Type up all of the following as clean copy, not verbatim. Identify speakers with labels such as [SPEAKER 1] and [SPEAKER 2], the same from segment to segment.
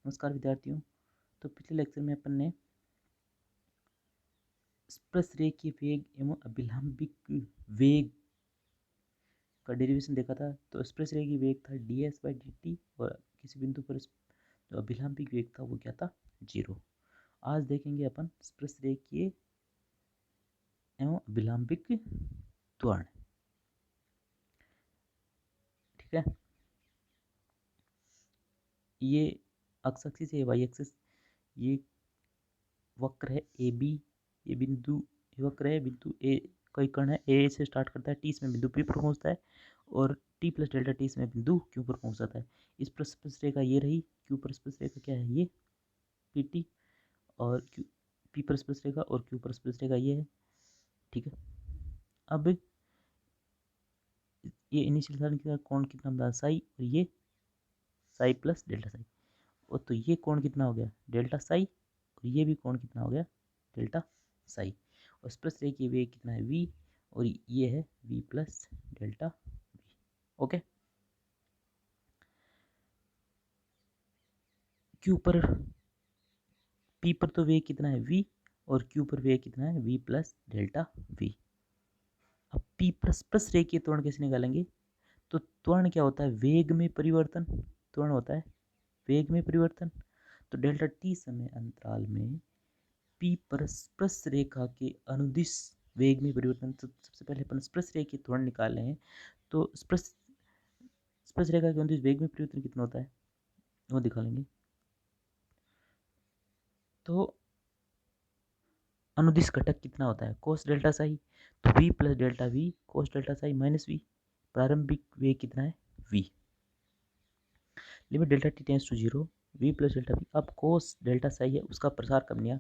[SPEAKER 1] नमस्कार विद्यार्थियों। तो पिछले लेक्चर में अपन ने स्पर्शरेखीय वेग एवं अभिलंबिक वेग का डेरिवेशन देखा था। तो स्पर्शरेखीय वेग था ds/dt और किसी बिंदु पर जो अभिलंबिक वेग था वो क्या था, 0। आज देखेंगे अपन स्पर्शरेखीय एवं अभिलंबिक त्वरण। ठीक है, ये एक्स एक्सिस है, वाई एक्सिस, ये वक्र है ए बी, ये बिंदु वक्र है, बिंदु ए कोई कण है, ए से स्टार्ट करता है, टी इसमें बिंदु पी पर पहुंचता है और टी प्लस डेल्टा टी इसमें बिंदु क्यू पर पहुंच जाता है। इस पर स्पर्शरेखा ये रही, क्यू पर स्पर्शरेखा क्या है, ये पी टी, और क्यू पी पर स्पर्शरेखा और क्यू पर स्पर्शरेखा ये है। ठीक है, अब ये इनिशियल साइन का कोण कितना बना, साई, और ये साई प्लस डेल्टा साई, और तो ये कोण कितना हो गया, डेल्टा साई, और ये भी कोण कितना हो गया, डेल्टा साई। और स्पर्शरेखीय वेग कितना है, v, और ये है v plus delta v। Okay, q पर p पर तो वेग कितना है v, और q पर वेग कितना है v प्लस डेल्टा v। अब p पर स्पर्शरेखीय त्वरण कैसे निकालेंगे, तो त्वरण क्या होता है, वेग में परिवर्तन। त्वरण होता है वेग में परिवर्तन। तो डेल्टा t समय अंतराल में p पर स्पर्शरेखा के अनुदिश वेग में परिवर्तन। तो सबसे पहले अपन स्पर्शरेखीय त्वरण निकाले हैं। तो स्पर्शरेखा के अनुदिश वेग में परिवर्तन कितना होता है वो दिखा लेंगे। तो अनुदिश घटक कितना होता है, कोस डेल्टा साई, तो v plus delta v cos delta psi minus v। प्रारंभिक वेग कितना है, v। Limit delta t tends to 0, v plus delta v। अब कोस डेल्टा साई है, उसका प्रसार कब नहीं,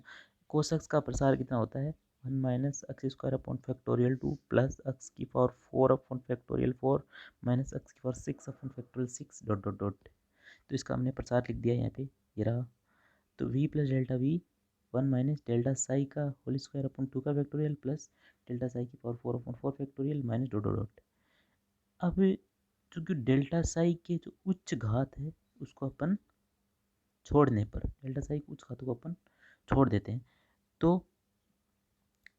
[SPEAKER 1] कोस एक्स का प्रसार कितना होता है, 1 minus x square upon factorial 2 plus x की power 4 upon factorial 4 minus x की power 6 upon factorial 6 dot dot dot. तो इसका हमने प्रसार लिख दिया यहाँ पे, ये रहा। तो v plus delta v 1 minus delta Sai का होल स्क्वायर अपॉन 2 का फैक्टोरियल प्लस डेल्टा साई की power 4 upon 4 factorial minus dot dot dot. अब चूंकि डेल्टा साई के जो उच्च घात है उसको अपन छोड़ने पर, डेल्टा साई की उच्च घातों को अपन छोड़ देते हैं, तो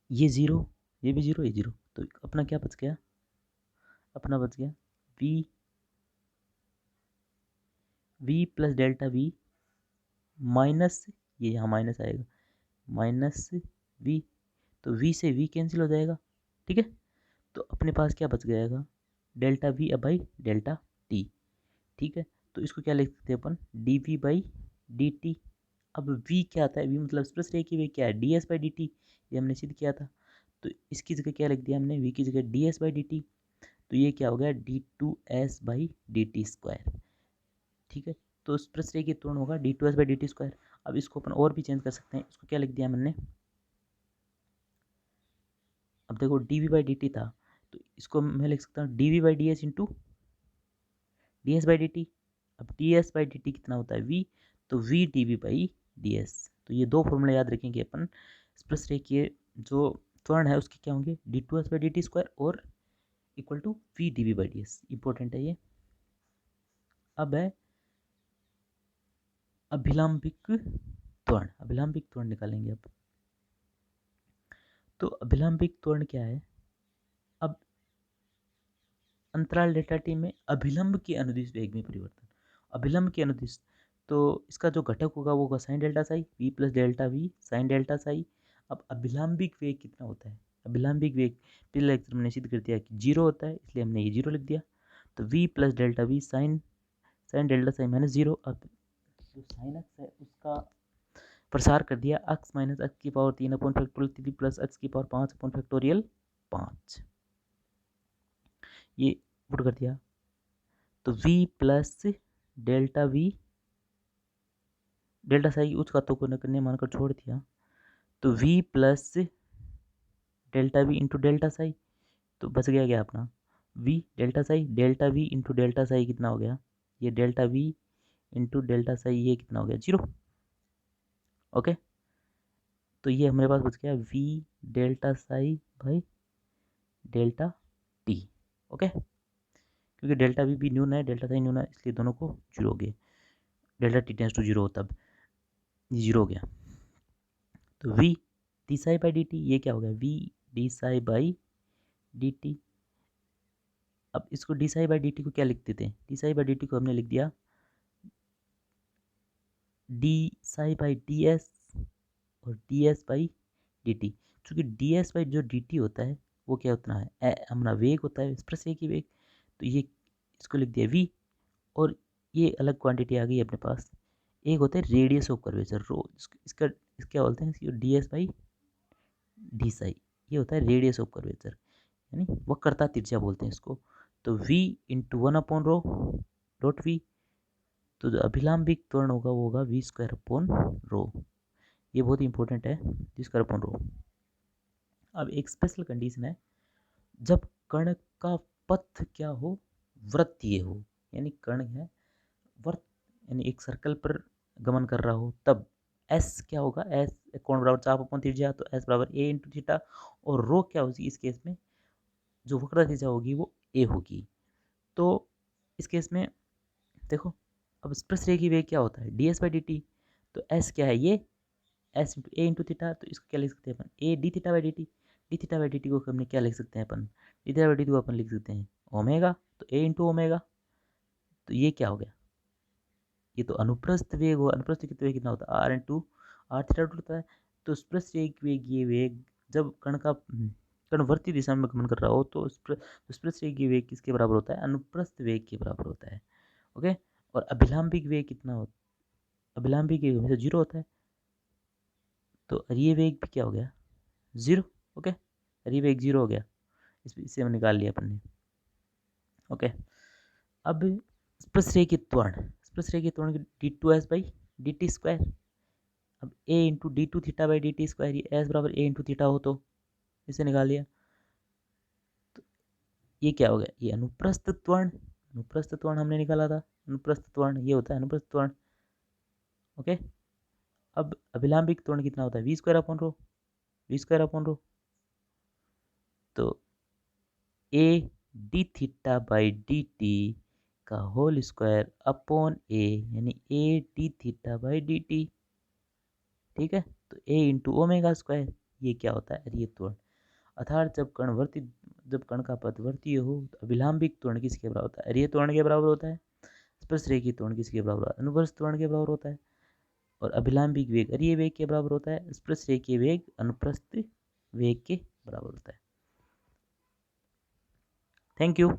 [SPEAKER 1] ये 0, ये भी 0, ये 0, तो अपना क्या बच गया, अपना बच गया v plus delta v minus, ये यहाँ माइनस आएगा, माइनस v, तो v से v कैंसिल हो जाएगा। ठीक है, तो अपने पास क्या बच जाएगा, डेल्टा v अब भाई डेल्टा t। ठीक है, तो इसको क्या लिख सकते हैं अपन, dv बाई dt। अब v क्या आता है, v मतलब स्पर्शरेखीय वेग क्या है, ds बाई dt, ये हमने सिद्ध किया था। तो इसकी जगह क्या लिख दिया हमने, v की जगह ds बाई dt, तो ये क्या हो गया, d2s बाई dt स्क्वायर। ठीक है, तो स्पर्शरेखीय त्वरण होगा d2s बाई dt स्क्वायर। अब इसको अपन और भी चेंज कर सकते हैं, इसको क्या लिख दिया मैंने, अब देखो dv बाई dt था, तो इसको मैं लिख सकता हूँ dv by ds into ds by dt। अब ds बाई dt कितना होता है, v, तो v dv बाई ds। तो ये दो फॉर्मूला याद रखेंगे अपन, स्पर्शरेखीय जो त्वरण है उसके क्या होंगे, d2s बाई dt स्क्वायर और equal to v dv by ds। Important है ये। अब है अभिलंबिक त्वरण, अभिलंबिक त्वरण निकालेंगे अब। तो अभिलंबिक त्वरण क्या है, अब अंतराल डेल्टा टी में अभिलंब के अनुदिश वेग में परिवर्तन, अभिलंब के अनुदिश, तो इसका जो घटक होगा वो होगा sign delta Sai, v plus delta v sign delta Sai. अब अभिलंबिक वेग कितना होता है, अभिलंबिक वेग पिछले लेक्चर में सिद्ध कर दिया कि 0 होता है, इसलिए हमने ये 0 लिख दिया। तो v plus delta v sine sine delta psi minus 0। अब जो साइन एक्स है उसका प्रसार कर दिया, एक्स माइनस एक्स की power 3 upon factorial 3 plus x की पावर 5 अपॉन फैक्टोरियल 5, ये पुट कर दिया। तो v plus delta v, delta Sai की उच्च घातों को नगण्य मानकर छोड़ दिया, तो v plus delta v into delta psi, तो बच गया क्या अपना v delta Sai, delta v into delta Sai कितना हो गया, ये delta v into delta Sai, ये कितना हो गया, 0। ओके, तो ये हमारे पास बच गया v डेल्टा साई भाई डेल्टा t। ओके, क्योंकि डेल्टा v भी न्यून है, डेल्टा साई न्यून है, इसलिए दोनों को 0 हो गए। Delta t tends to zero हो तब ये जीरो हो गया। तो v d psi by d t, ये क्या हो गया, v d psi by d t. अब इसको d psi by d t को क्या लिख देते हैं, d psi by d t को हमने लिख दिया d psi by d s और d s by d t. चूँकि डी एस बाई जो डी टी होता है वो क्या होता है, हमारा वेग होता है, स्पर्शरेखी की वेग। तो ये इसको लिख दिया वी, और ये अलग क्वांटिटी आ गई अपने पास। एक होता है रेडियस ऑफ कर्वेचर रो, इसका क्या बोलते हैं, D s by D Sai, ये होता है रेडियस ऑफ कर्वेचर, यानी वक्रता त्रिज्या बोलते हैं इसको। तो v इंटू 1/रो डॉट वी, तो जो अभिलंबिक त्वरण होगा वो होगा वी स्क्वायर अपॉन रो। ये बहुत इंपॉर्टेंट है, वी स्क्वायर अपॉन रो। अब एक स्पेशल कंडीशन है, जब कण का पथ क्या हो, वृत्तीय हो, यानी कण है वर्त यानी एक सर्कल पर गमन कर रहा हो, तब एस क्या होगा, एस कोण बराबर चाप अपॉन त्रिज्या, तो एस बराबर ए इंटू थीटा, और रो क्या होगी इस केस में, जो वक्रता त्रिज्या होगी वो ए होगी। तो इस केस में देखो, अब स्पर्शरेखी वेग क्या होता है, d s by d t, तो एस क्या है, ये s into a into theta, तो इसको क्या लिख सकते हैं अपन, a d theta by d t. D theta by d t को हमने क्या लिख सकते हैं अपन, d theta by d t को अपन लिख सकते हैं ओमेगा, तो ए इंटू ओमेगा। तो ये क्या हो गया, ये तो अनुप्रस्थ वेग हो, अनुप्रस्थ वेग कितना होता है, आर इंटू आर थीटा होता है। तो स्पर्शरेखी वेग, ये वेग जब कण का कण वर्ती दिशा में गमन कर रहा हो, तो स्पर्शरेखी वेग किसके बराबर होता है, अनुप्रस्थ वेग के बराबर होता है। ओके, और अभिलंबिक वेग कितना होता है, अभिलंबिक वेग हमेशा जीरो होता है, तो ये वेग भी क्या हो गया, जीरो। ओके, ये वेग जीरो हो गया, इससे हम निकाल लिया अपन ने। ओके, अब स्पर्शरेखी त्वरण, स्पर्शरेखी त्वरण d two s by d t square. अब a into d two theta by d t square, ये एस बराबर ए इंटू थीटा हो, तो इसे निकाल लिया। तो ये क्या हो गया, ये अनुप्रस्थ त्वरण, अनुप्रस्थ त्वरण हमने निकाला था, अनुप्रस्थ त्वरण ये होता है अनुप्रस्थ त्वरण। ओके, अब अभिलंबिक त्वरण कितना होता है, v square upon rho, v square upon rho. तो a d theta by d t का होल स्क्वायर अपॉन ए, यानी a d theta by d t. ठीक है, तो ए इंटू ओमेगा स्क्वायर, ये क्या होता है, ये त्वरण। अर्थात जब कण का पथ वर्तीय हो, तो अभिलंबिक त्वरण किसके बराबर होता है, ये त्वरण के बराबर होता है। स्पर्शरेखी त्वरण किसके बराबर होता है, अनुप्रस्थ त्वरण के बराबर होता है। और अभिलंबिक वेग अरीय वेग के बराबर होता है, स्पर्शरेखी वेग अनुप्रस्थ वेग के बराबर होता है। Thank you.